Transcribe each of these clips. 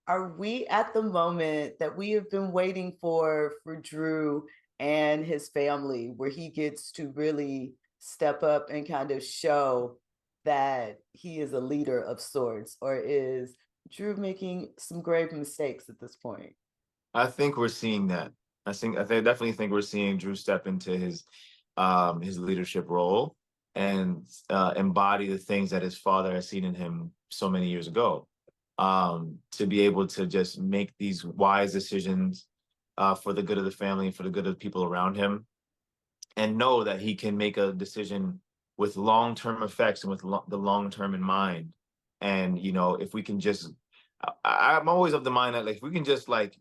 are we at the moment that we have been waiting for Dru and his family, where he gets to really step up and kind of show that he is a leader of sorts, or is Dru making some grave mistakes at this point? I think we're seeing that. Definitely think we're seeing Dru step into his leadership role and embody the things that his father has seen in him so many years ago. To be able to just make these wise decisions for the good of the family and for the good of the people around him, and know that he can make a decision with long-term effects and with the long term in mind. And if we can just, I'm always of the mind that, like, if we can just, like,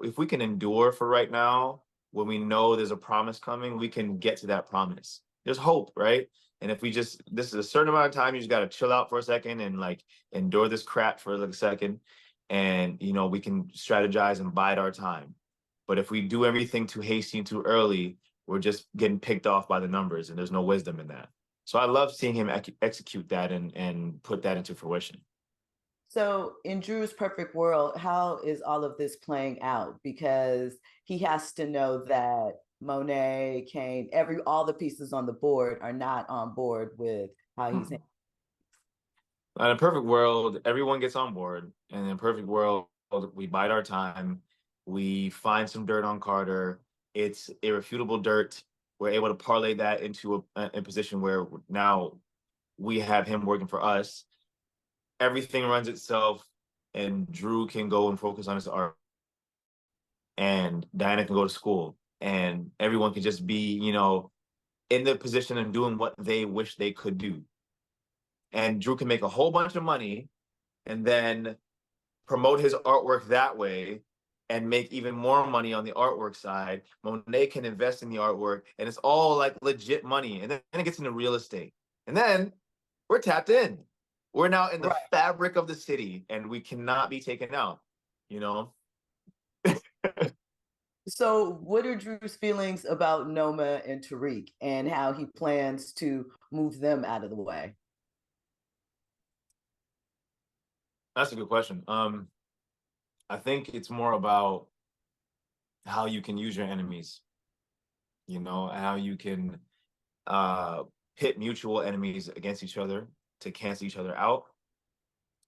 if we can endure for right now, when we know there's a promise coming, we can get to that promise. There's hope, right? And if we just, this is a certain amount of time, you just got to chill out for a second and, like, endure this crap for, like, a second, and we can strategize and bide our time. But if we do everything too hasty and too early, we're just getting picked off by the numbers, and there's no wisdom in that. So I love seeing him execute that and put that into fruition. So, in Dru's perfect world, how is all of this playing out? Because he has to know that Monet, Kane, all the pieces on the board are not on board with how he's. In a perfect world, everyone gets on board. And in a perfect world, we bide our time. We find some dirt on Carter. It's irrefutable dirt. We're able to parlay that into a position where now we have him working for us. Everything runs itself, and Dru can go and focus on his art, and Diana can go to school, and everyone can just be, in the position and doing what they wish they could do. And Dru can make a whole bunch of money and then promote his artwork that way and make even more money on the artwork side. Monet can invest in the artwork, and it's all, like, legit money. And then it gets into real estate. And then we're tapped in. We're now in the fabric of the city, and we cannot be taken out, you know? So, what are Dru's feelings about Noma and Tariq, and how he plans to move them out of the way? That's a good question. I think it's more about how you can use your enemies, and how you can pit mutual enemies against each other to cancel each other out,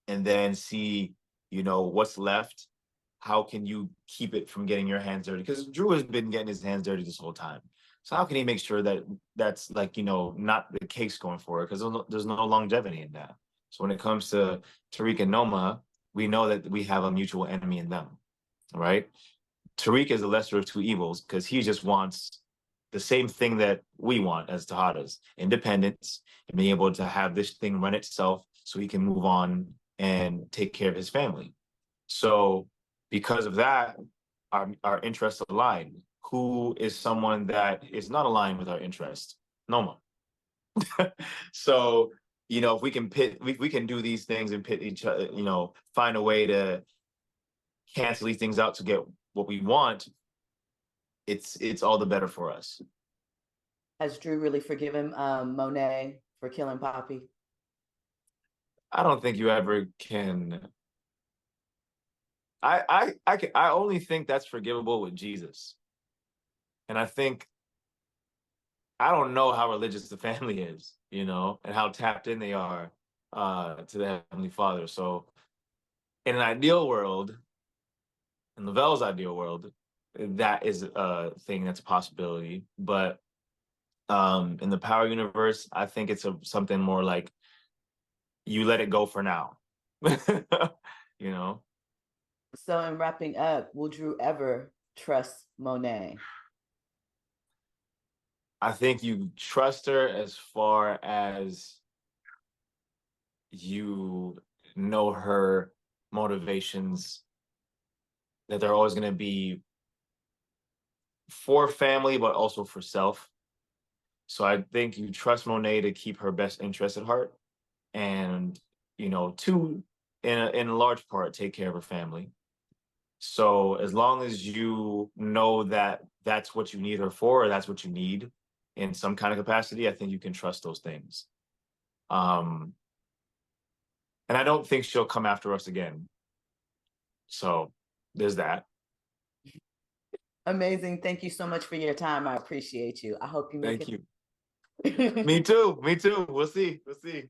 and then see, what's left. How can you keep it from getting your hands dirty? Because Dru has been getting his hands dirty this whole time. So how can he make sure that that's, like, not the case going forward? Because there's no longevity in that. So when it comes to Tariq and Noma, we know that we have a mutual enemy in them, right? Tariq is the lesser of two evils because he just wants the same thing that we want as Tejadas: independence, and being able to have this thing run itself so he can move on and take care of his family. So because of that, our interests align. Who is someone that is not aligned with our interest? Noma. So, if we can we can do these things and pit each other, find a way to cancel these things out to get what we want, it's all the better for us. Has Dru really forgiven Monet for killing Papi? I don't think you ever can. I only think that's forgivable with Jesus. And I don't know how religious the family is, and how tapped in they are to the Heavenly Father. So in an ideal world, in Lovell's ideal world, that is a thing that's a possibility. But in the Power universe, I think it's something more like you let it go for now. you know? So, in wrapping up, will Dru ever trust Monet? I think you trust her as far as you know her motivations, that they're always going to be for family, but also for self. So I think you trust Monet to keep her best interest at heart, and, to, in a large part, take care of her family. So as long as you know that that's what you need her for, or that's what you need in some kind of capacity, I think you can trust those things. And I don't think she'll come after us again. So there's that. Amazing. Thank you so much for your time. I appreciate you. I hope you make Thank you. it. Me too. Me too. We'll see. We'll see.